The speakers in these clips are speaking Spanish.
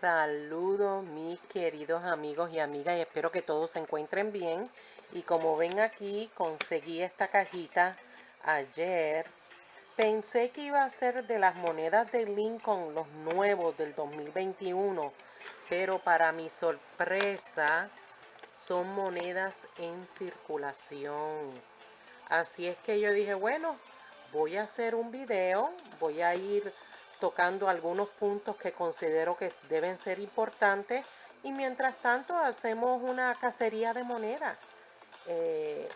Saludos mis queridos amigos y amigas y espero que todos se encuentren bien. Y como ven aquí, conseguí esta cajita ayer. Pensé que iba a ser de las monedas de Lincoln, los nuevos del 2021, pero para mi sorpresa son monedas en circulación. Así es que yo dije, bueno, voy a hacer un video, voy a ir tocando algunos puntos que considero que deben ser importantes y mientras tanto hacemos una cacería de monedas. Eh,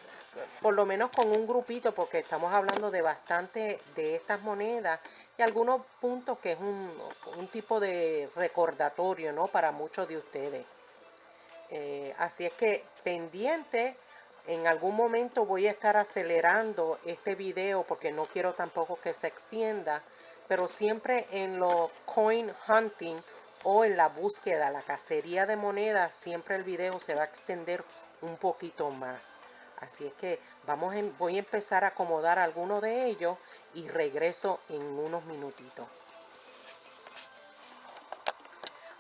por lo menos con un grupito, porque estamos hablando de bastante de estas monedas y algunos puntos que es un tipo de recordatorio, ¿no? Para muchos de ustedes. Así es que pendiente, en algún momento voy a estar acelerando este video porque no quiero tampoco que se extienda, pero siempre en lo coin hunting o en la búsqueda, la cacería de monedas, siempre el video se va a extender un poquito más. Así es que voy a empezar a acomodar alguno de ellos y regreso en unos minutitos.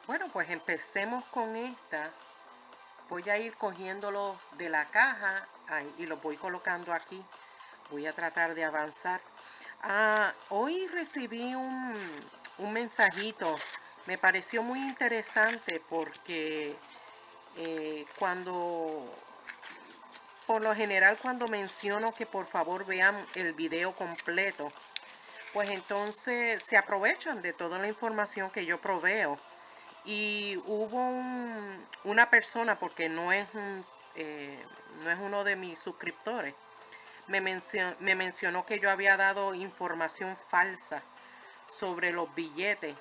Bueno, pues empecemos con esta. Voy a ir cogiéndolos de la caja y los voy colocando aquí. Voy a tratar de avanzar. Hoy recibí un mensajito. Me pareció muy interesante porque por lo general cuando menciono que por favor vean el video completo, pues entonces se aprovechan de toda la información que yo proveo. Y hubo una persona, porque no es uno de mis suscriptores, me mencionó que yo había dado información falsa sobre los billetes.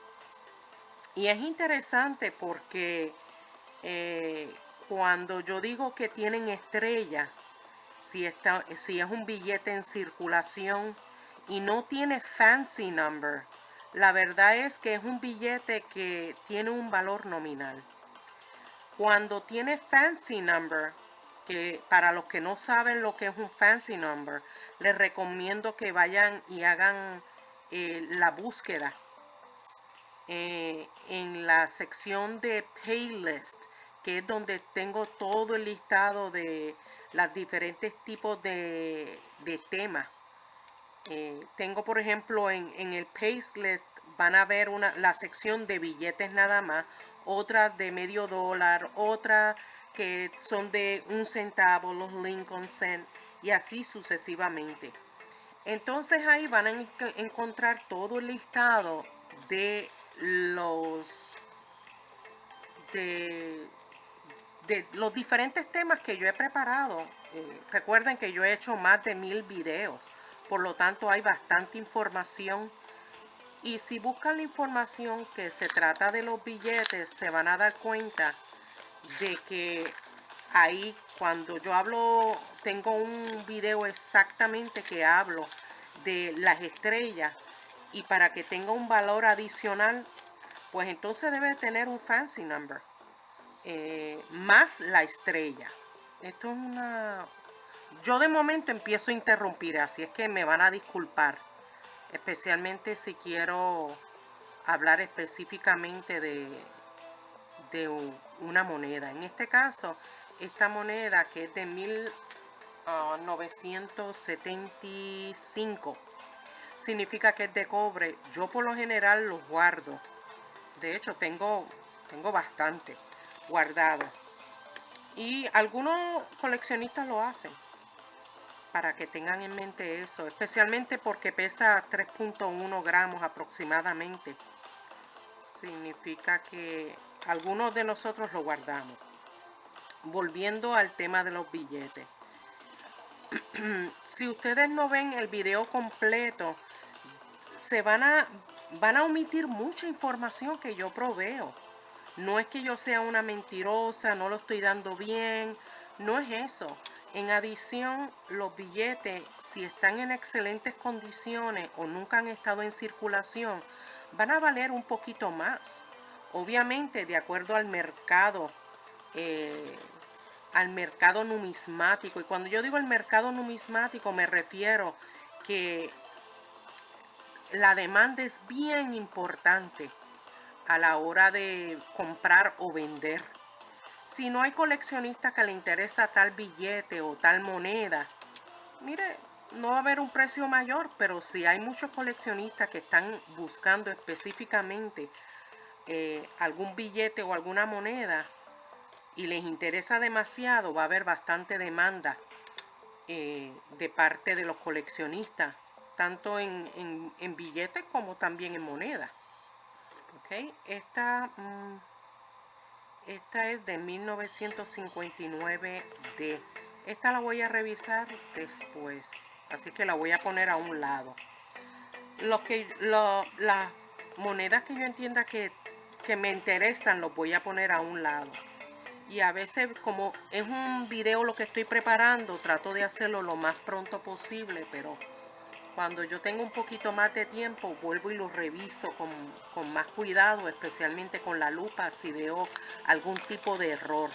Y es interesante porque eh, cuando yo digo que tienen estrella, si es un billete en circulación y no tiene fancy number, la verdad es que es un billete que tiene un valor nominal. Cuando tiene fancy number, que para los que no saben lo que es un fancy number, les recomiendo que vayan y hagan la búsqueda en la sección de Paylist, que es donde tengo todo el listado de los diferentes tipos de temas. Tengo, por ejemplo, en el Paylist van a ver la sección de billetes nada más, otra de $0.50, otra que son de 1 centavo, los Lincoln Cent, y así sucesivamente. Entonces ahí van a encontrar todo el listado de de, de los diferentes temas que yo he preparado. Recuerden que yo he hecho más de 1000 videos, por lo tanto hay bastante información. Y si buscan la información que se trata de los billetes, se van a dar cuenta de que ahí cuando yo hablo, tengo un video exactamente que hablo de las estrellas, y para que tenga un valor adicional, pues entonces debe tener un fancy number, más la estrella. Esto es yo de momento empiezo a interrumpir, así es que me van a disculpar, especialmente si quiero hablar específicamente de una moneda. En este caso, esta moneda que es de 1975, significa que es de cobre. Yo por lo general los guardo. De hecho, tengo bastante guardado. Y algunos coleccionistas lo hacen, para que tengan en mente eso, especialmente porque pesa 3.1 gramos aproximadamente. Significa que algunos de nosotros lo guardamos. Volviendo al tema de los billetes. Si ustedes no ven el video completo, van a omitir mucha información que yo proveo. No es que yo sea una mentirosa, no lo estoy dando bien, no es eso. En adición, los billetes, si están en excelentes condiciones o nunca han estado en circulación, van a valer un poquito más. Obviamente, de acuerdo al mercado numismático. Y cuando yo digo el mercado numismático, me refiero que la demanda es bien importante. a la hora de comprar o vender. Si no hay coleccionista que le interesa tal billete o tal moneda, mire, no va a haber un precio mayor, pero si hay muchos coleccionistas que están buscando específicamente algún billete o alguna moneda y les interesa demasiado, va a haber bastante demanda de parte de los coleccionistas, tanto en billetes como también en moneda. ¿Ok? Esta es de 1959D. Esta la voy a revisar después, así que la voy a poner a un lado. Las monedas que yo entienda que me interesan, los voy a poner a un lado. Y a veces, como es un video lo que estoy preparando, trato de hacerlo lo más pronto posible, pero cuando yo tengo un poquito más de tiempo, vuelvo y lo reviso con más cuidado, especialmente con la lupa, si veo algún tipo de error.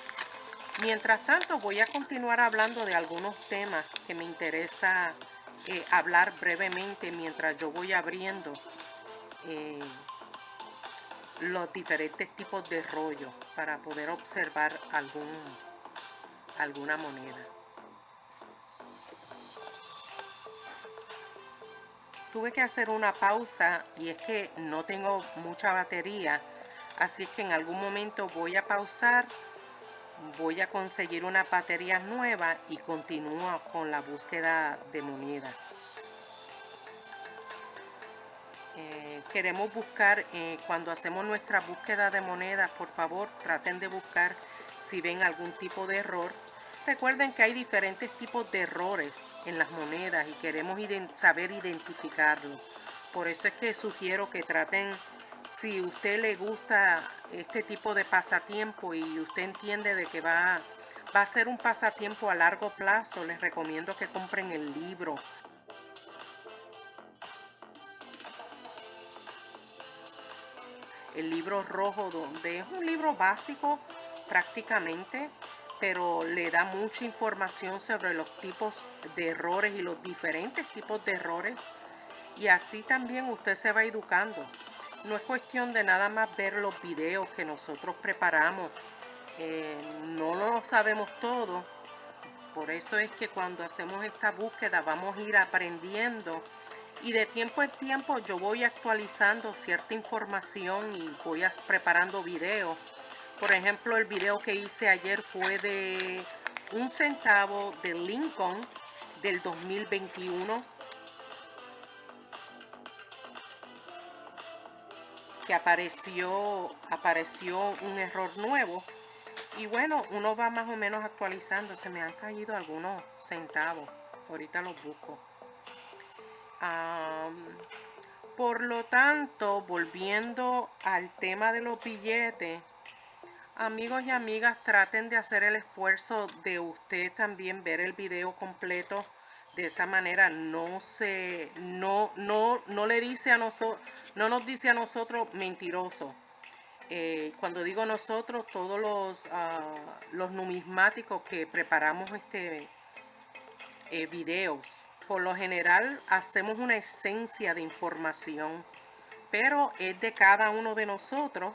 Mientras tanto, voy a continuar hablando de algunos temas que me interesa hablar brevemente mientras yo voy abriendo eh, los diferentes tipos de rollo para poder observar alguna moneda. Tuve que hacer una pausa y es que no tengo mucha batería, así que en algún momento voy a pausar, voy a conseguir una batería nueva y continúo con la búsqueda de monedas. Queremos buscar, cuando hacemos nuestra búsqueda de monedas, por favor, traten de buscar si ven algún tipo de error. Recuerden que hay diferentes tipos de errores en las monedas y queremos saber identificarlos. Por eso es que sugiero que traten, si a usted le gusta este tipo de pasatiempo y usted entiende de que va a ser un pasatiempo a largo plazo, les recomiendo que compren el libro rojo, donde es un libro básico prácticamente, pero le da mucha información sobre los tipos de errores y los diferentes tipos de errores, y así también usted se va educando. No es cuestión de nada más ver los videos que nosotros preparamos, no lo sabemos todo. Por eso es que cuando hacemos esta búsqueda vamos a ir aprendiendo y de tiempo en tiempo yo voy actualizando cierta información y voy preparando videos. Por ejemplo, el video que hice ayer fue de 1 centavo de Lincoln del 2021, que apareció un error nuevo. Y bueno, uno va más o menos actualizando. Se me han caído algunos centavos. Ahorita los busco. Por lo tanto, volviendo al tema de los billetes, amigos y amigas, traten de hacer el esfuerzo de usted también ver el video completo. De esa manera no le dice a nosotros, no nos dice a nosotros mentiroso. Cuando digo nosotros, todos los numismáticos que preparamos videos, por lo general hacemos una esencia de información, pero es de cada uno de nosotros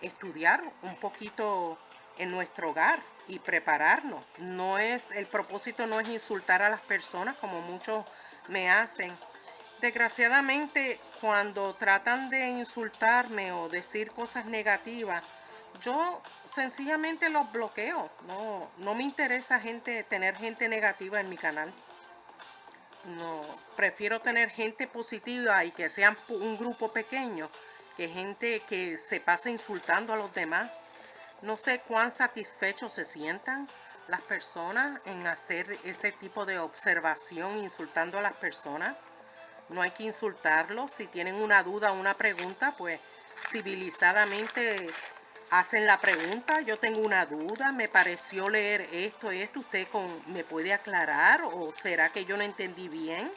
estudiar un poquito en nuestro hogar y prepararnos. El propósito no es insultar a las personas como muchos me hacen. Desgraciadamente, cuando tratan de insultarme o decir cosas negativas, yo sencillamente los bloqueo. No me interesa tener gente negativa en mi canal. No, prefiero tener gente positiva y que sean un grupo pequeño que gente que se pasa insultando a los demás. No sé cuán satisfechos se sientan las personas en hacer ese tipo de observación insultando a las personas. No hay que insultarlos. Si tienen una duda o una pregunta, pues civilizadamente hacen la pregunta. Yo tengo una duda, me pareció leer esto y esto. ¿Usted me puede aclarar o será que yo no entendí bien?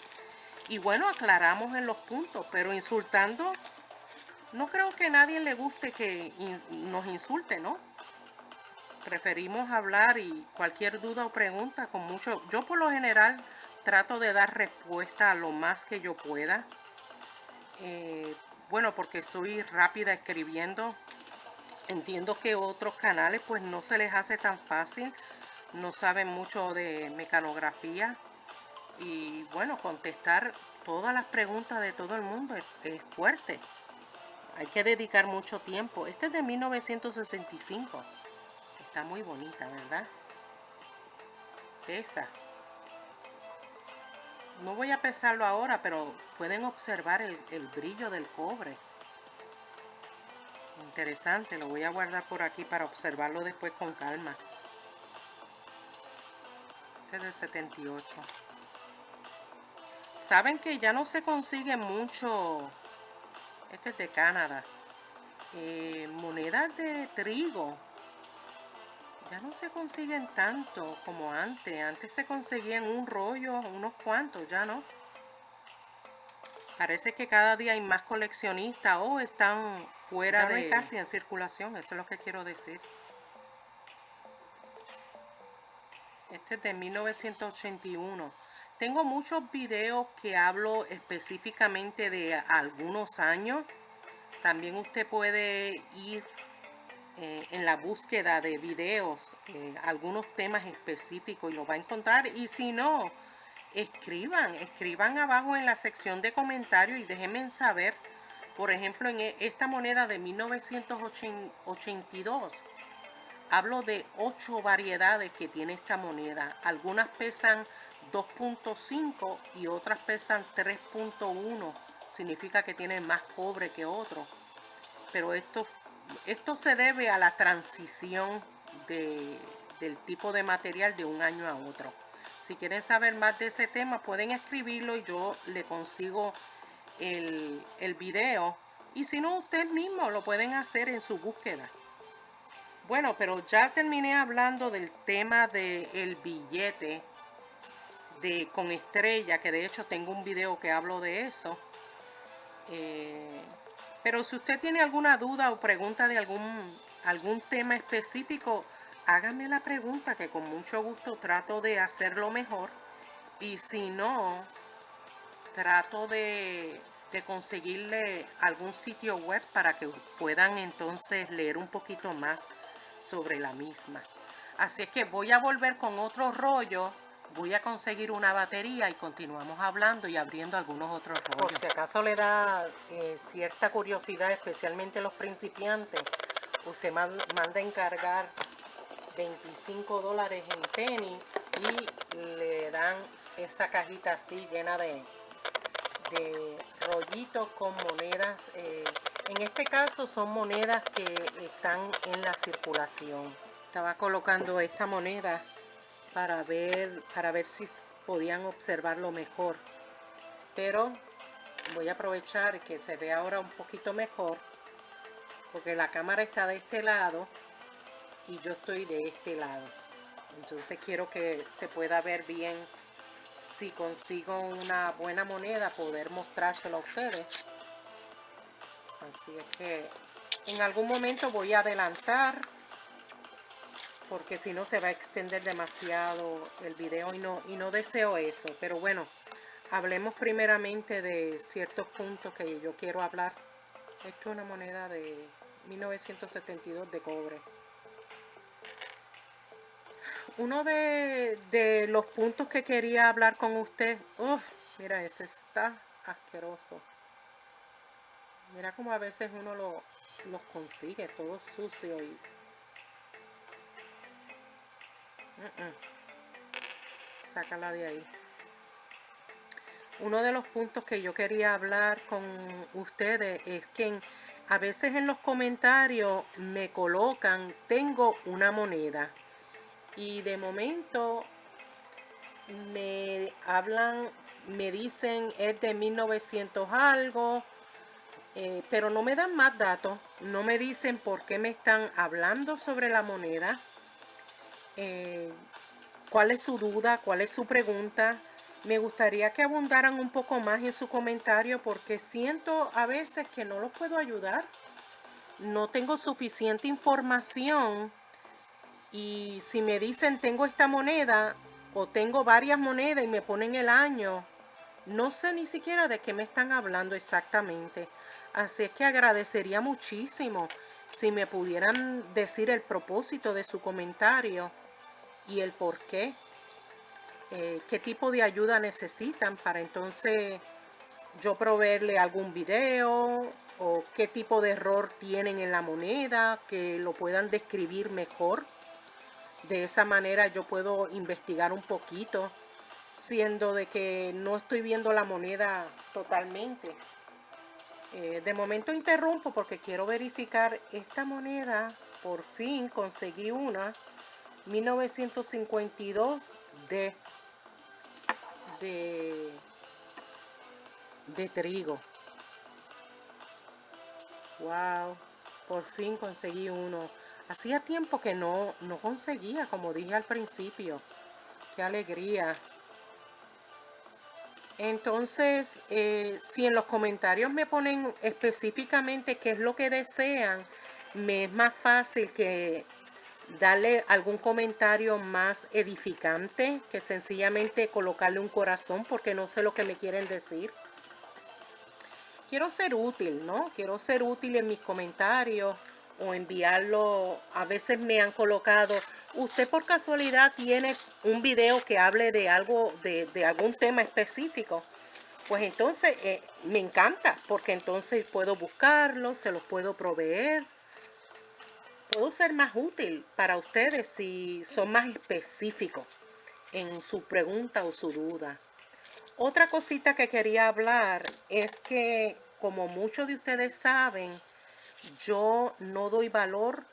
Y bueno, aclaramos en los puntos, pero insultando, no creo que a nadie le guste que nos insulte, ¿no? Preferimos hablar y cualquier duda o pregunta con mucho. Yo por lo general trato de dar respuesta a lo más que yo pueda. Bueno, porque soy rápida escribiendo. Entiendo que otros canales pues no se les hace tan fácil, no saben mucho de mecanografía y bueno, contestar todas las preguntas de todo el mundo es fuerte. Hay que dedicar mucho tiempo. Este es de 1965. Está muy bonita, ¿verdad? Pesa. No voy a pesarlo ahora, pero pueden observar el brillo del cobre. Interesante, lo voy a guardar por aquí para observarlo después con calma. Este es del 78. Saben que ya no se consigue mucho. Este es de Canadá. Monedas de trigo. Ya no se consiguen tanto como antes. Antes se conseguían un rollo, unos cuantos, ya no. Parece que cada día hay más coleccionistas o están fuera de... No hay casi en circulación, eso es lo que quiero decir. Este es de 1981. Tengo muchos videos que hablo específicamente de algunos años. También usted puede ir en la búsqueda de videos, algunos temas específicos y lo va a encontrar. Y si no, escriban abajo en la sección de comentarios y déjenme saber. Por ejemplo, en esta moneda de 1982, hablo de 8 variedades que tiene esta moneda. Algunas pesan 2.5 y otras pesan 3.1. Significa que tienen más cobre que otros. Pero esto se debe a la transición del tipo de material de un año a otro. Si quieren saber más de ese tema, pueden escribirlo y yo le consigo el video. Y si no, ustedes mismos lo pueden hacer en su búsqueda. Bueno, pero ya terminé hablando del tema del billete con estrella, que de hecho tengo un video que hablo de eso. Pero si usted tiene alguna duda o pregunta de algún tema específico, hágame la pregunta que con mucho gusto trato de hacerlo mejor. Y si no, trato de conseguirle algún sitio web para que puedan entonces leer un poquito más sobre la misma. Así es que voy a volver con otro rollo. Voy a conseguir una batería y continuamos hablando y abriendo algunos otros rollos. Por si acaso le da cierta curiosidad, especialmente los principiantes, usted manda encargar $25 en penny y le dan esta cajita así llena de rollitos con monedas. En este caso son monedas que están en la circulación. Estaba colocando esta moneda para ver si podían observarlo mejor, pero voy a aprovechar que se ve ahora un poquito mejor porque la cámara está de este lado y yo estoy de este lado, entonces quiero que se pueda ver bien. Si consigo una buena moneda, poder mostrárselo a ustedes. Así es que en algún momento voy a adelantar, porque si no se va a extender demasiado el video y no deseo eso. Pero bueno, hablemos primeramente de ciertos puntos que yo quiero hablar. Esto es una moneda de 1972 de cobre. Uno de los puntos que quería hablar con usted, mira, ese está asqueroso. Mira cómo a veces uno los consigue todo sucio y sácala de ahí. Uno de los puntos que yo quería hablar con ustedes es que a veces en los comentarios me colocan, tengo una moneda, y de momento me hablan, me dicen es de 1900 algo, pero no me dan más datos, no me dicen por qué me están hablando sobre la moneda, cuál es su duda, cuál es su pregunta. Me gustaría que abundaran un poco más en su comentario porque siento a veces que no los puedo ayudar. No tengo suficiente información y si me dicen tengo esta moneda o tengo varias monedas y me ponen el año, no sé ni siquiera de qué me están hablando exactamente. Así es que agradecería muchísimo si me pudieran decir el propósito de su comentario y el por qué, qué tipo de ayuda necesitan para entonces yo proveerle algún video o qué tipo de error tienen en la moneda, que lo puedan describir mejor. De esa manera yo puedo investigar un poquito, siendo de que no estoy viendo la moneda totalmente. De momento interrumpo porque quiero verificar esta moneda. Por fin conseguí una 1952 de, de trigo. Wow, por fin conseguí uno. Hacía tiempo que no conseguía, como dije al principio. Qué alegría. Entonces, si en los comentarios me ponen específicamente qué es lo que desean, me es más fácil que darle algún comentario más edificante que sencillamente colocarle un corazón porque no sé lo que me quieren decir. Quiero ser útil, ¿no? Quiero ser útil en mis comentarios o enviarlo. A veces me han colocado, usted por casualidad tiene un video que hable de algo, de algún tema específico. Pues entonces me encanta porque entonces puedo buscarlo, se los puedo proveer. Puedo ser más útil para ustedes si son más específicos en su pregunta o su duda. Otra cosita que quería hablar es que, como muchos de ustedes saben, yo no doy valor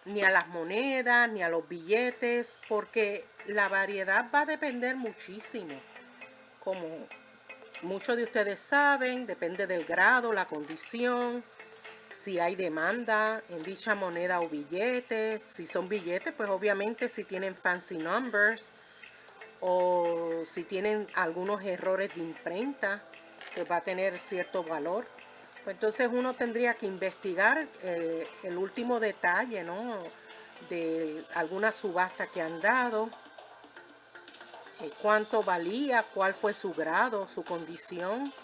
ni a las monedas ni a los billetes porque la variedad va a depender muchísimo. Como muchos de ustedes saben, depende del grado, la condición, si hay demanda en dicha moneda o billetes. Si son billetes, pues obviamente si tienen fancy numbers o si tienen algunos errores de imprenta, pues va a tener cierto valor. Pues entonces uno tendría que investigar el último detalle, ¿no? De alguna subasta que han dado, cuánto valía, cuál fue su grado, su condición,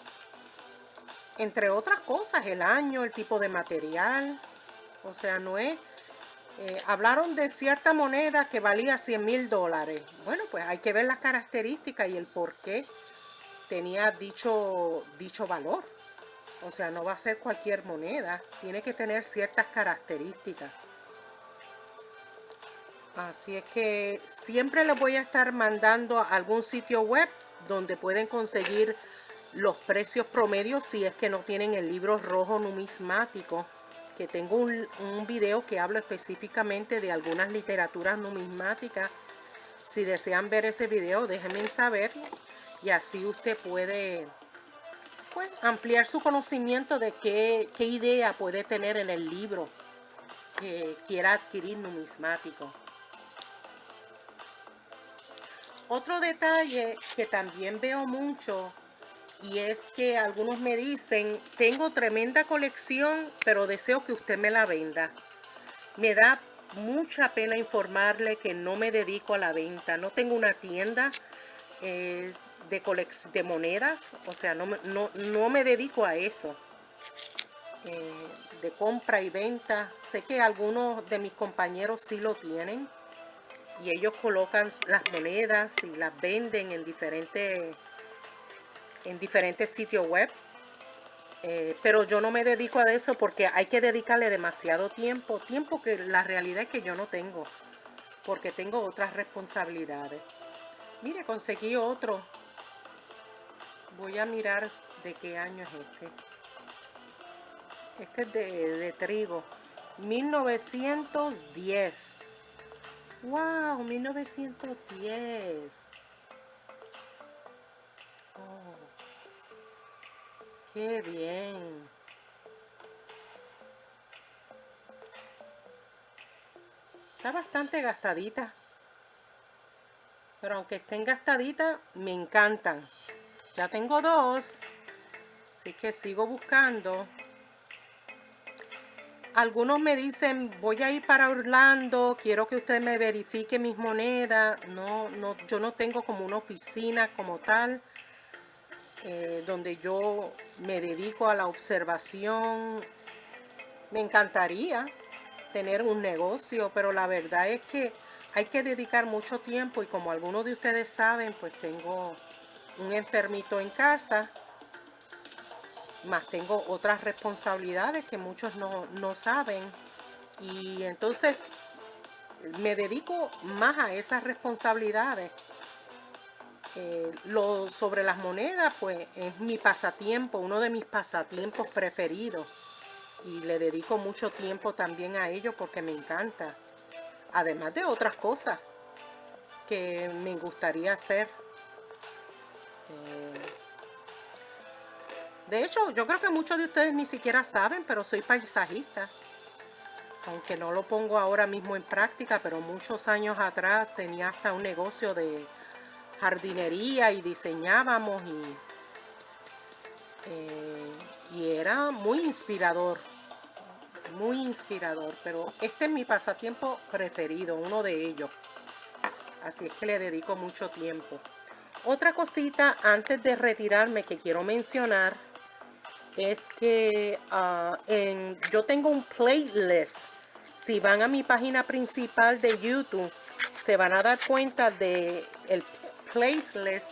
entre otras cosas, el año, el tipo de material. O sea, no es... hablaron de cierta moneda que valía $100,000. Bueno, pues hay que ver las características y el por qué tenía dicho valor. O sea, no va a ser cualquier moneda, tiene que tener ciertas características. Así es que siempre les voy a estar mandando a algún sitio web donde pueden conseguir los precios promedios si es que no tienen el libro rojo numismático, que tengo un video que habla específicamente de algunas literaturas numismáticas. Si desean ver ese video, déjenme saber y así usted puede, pues, ampliar su conocimiento de qué idea puede tener en el libro que quiera adquirir numismático. Otro detalle que también veo mucho y es que algunos me dicen, tengo tremenda colección, pero deseo que usted me la venda. Me da mucha pena informarle que no me dedico a la venta. No tengo una tienda de monedas, o sea, no me dedico a eso, de compra y venta. Sé que algunos de mis compañeros sí lo tienen y ellos colocan las monedas y las venden en diferentes sitios web. Pero yo no me dedico a eso porque hay que dedicarle demasiado tiempo que la realidad es que yo no tengo, porque tengo otras responsabilidades. Mire, conseguí otro. Voy a mirar de qué año es este. Este es de trigo. 1910. ¡Wow! 1910. Oh, qué bien. Está bastante gastadita. Pero aunque estén gastaditas, me encantan. Ya tengo dos. Así que sigo buscando. Algunos me dicen, voy a ir para Orlando, quiero que usted me verifique mis monedas. No, yo no tengo como una oficina como tal. donde yo me dedico a la observación. Me encantaría tener un negocio, pero la verdad es que hay que dedicar mucho tiempo y como algunos de ustedes saben, pues tengo un enfermito en casa, más tengo otras responsabilidades que muchos no saben. Y entonces me dedico más a esas responsabilidades. Sobre las monedas, pues es mi pasatiempo, uno de mis pasatiempos preferidos. Y le dedico mucho tiempo también a ello porque me encanta. Además de otras cosas que me gustaría hacer. De hecho, yo creo que muchos de ustedes ni siquiera saben, pero soy paisajista. Aunque no lo pongo ahora mismo en práctica, pero muchos años atrás tenía hasta un negocio de jardinería y diseñábamos y era muy inspirador, pero este es mi pasatiempo preferido, uno de ellos, así es que le dedico mucho tiempo. Otra cosita antes de retirarme que quiero mencionar es que yo tengo un playlist. Si van a mi página principal de YouTube, se van a dar cuenta de el playlist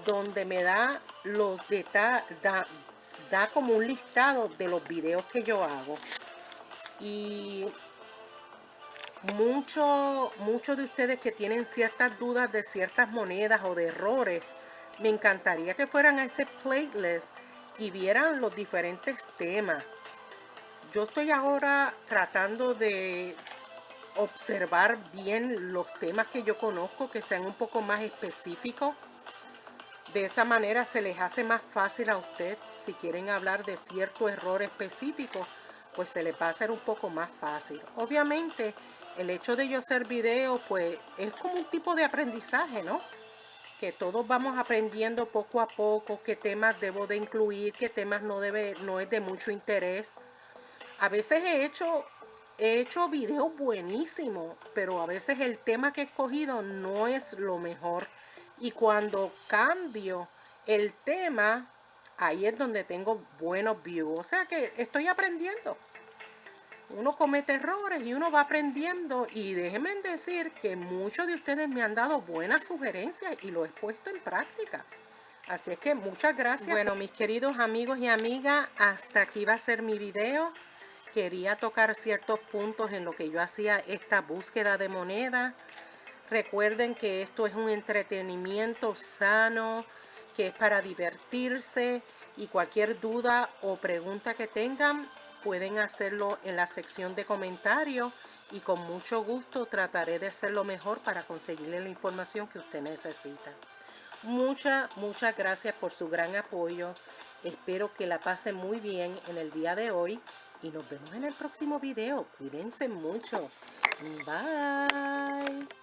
donde me da da como un listado de los videos que yo hago. Y muchos de ustedes que tienen ciertas dudas de ciertas monedas o de errores, me encantaría que fueran a ese playlist y vieran los diferentes temas. Yo estoy ahora tratando de observar bien los temas que yo conozco, que sean un poco más específicos. De esa manera se les hace más fácil a usted, si quieren hablar de cierto error específico, pues se les va a hacer un poco más fácil. Obviamente, el hecho de yo hacer videos, pues es como un tipo de aprendizaje, ¿no? Que todos vamos aprendiendo poco a poco qué temas debo de incluir, qué temas no es de mucho interés. A veces he hecho videos buenísimos, pero a veces el tema que he escogido no es lo mejor. Y cuando cambio el tema, ahí es donde tengo buenos views. O sea que estoy aprendiendo. Uno comete errores y uno va aprendiendo. Y déjenme decir que muchos de ustedes me han dado buenas sugerencias y lo he puesto en práctica. Así es que muchas gracias. Bueno, mis queridos amigos y amigas, hasta aquí va a ser mi video. Quería tocar ciertos puntos en lo que yo hacía esta búsqueda de moneda. Recuerden que esto es un entretenimiento sano, que es para divertirse y cualquier duda o pregunta que tengan pueden hacerlo en la sección de comentarios y con mucho gusto trataré de hacerlo mejor para conseguirle la información que usted necesita. Muchas gracias por su gran apoyo. Espero que la pasen muy bien en el día de hoy y nos vemos en el próximo video. Cuídense mucho. Bye.